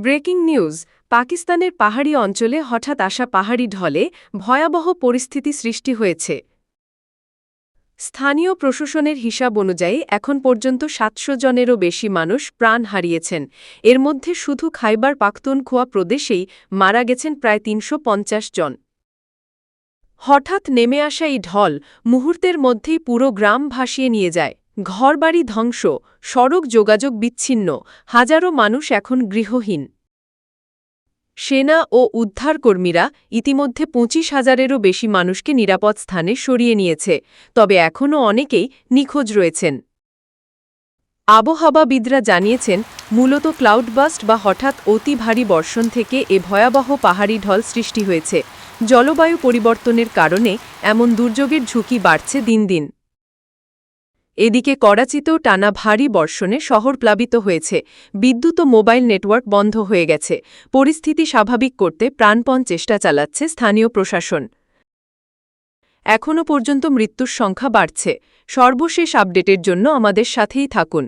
Breaking news. পাকিস্তানের পাহাড়ি অঞ্চলে হঠাৎ আসা পাহাড়ি ঢলে ভয়াবহ পরিস্থিতি সৃষ্টি হয়েছে। স্থানীয় প্রশাসনের হিসাব অনুযায়ী এখন পর্যন্ত ৭০০ জনেরও বেশি মানুষ প্রাণ হারিয়েছেন। এর মধ্যে শুধু খাইবার পাখতুনখোয়া প্রদেশেই মারা গেছেন প্রায় ৩৫০ জন। হঠাৎ নেমে আসা এই ঢল মুহূর্তের মধ্যেই পুরো গ্রাম ভাসিয়ে নিয়ে যায়। ঘরবাড়ি ধ্বংস, সড়ক যোগাযোগ বিচ্ছিন্ন, হাজারো মানুষ এখন গৃহহীন। সেনা ও উদ্ধারকর্মীরা ইতিমধ্যে ২৫,০০০-এরও বেশি মানুষকে নিরাপদ স্থানে সরিয়ে নিয়েছে, তবে এখনও অনেকেই নিখোঁজ রয়েছেন। আবহাওয়াবিদরা জানিয়েছেন, মূলত ক্লাউডবাস্ট বা হঠাৎ অতি ভারী বর্ষণ থেকে এ ভয়াবহ পাহাড়ি ঢল সৃষ্টি হয়েছে। জলবায়ু পরিবর্তনের কারণে এমন দুর্যোগের ঝুঁকি বাড়ছে দিন দিন। এদিকে করাচিতেও টানা ভারী বর্ষণে শহর প্লাবিত হয়েছে, বিদ্যুৎ ও মোবাইল নেটওয়ার্ক বন্ধ হয়ে গেছে। পরিস্থিতি স্বাভাবিক করতে প্রাণপণ চেষ্টা চালাচ্ছে স্থানীয় প্রশাসন। এখনও পর্যন্ত মৃত্যুর সংখ্যা বাড়ছে। সর্বশেষ আপডেটের জন্য আমাদের সাথেই থাকুন।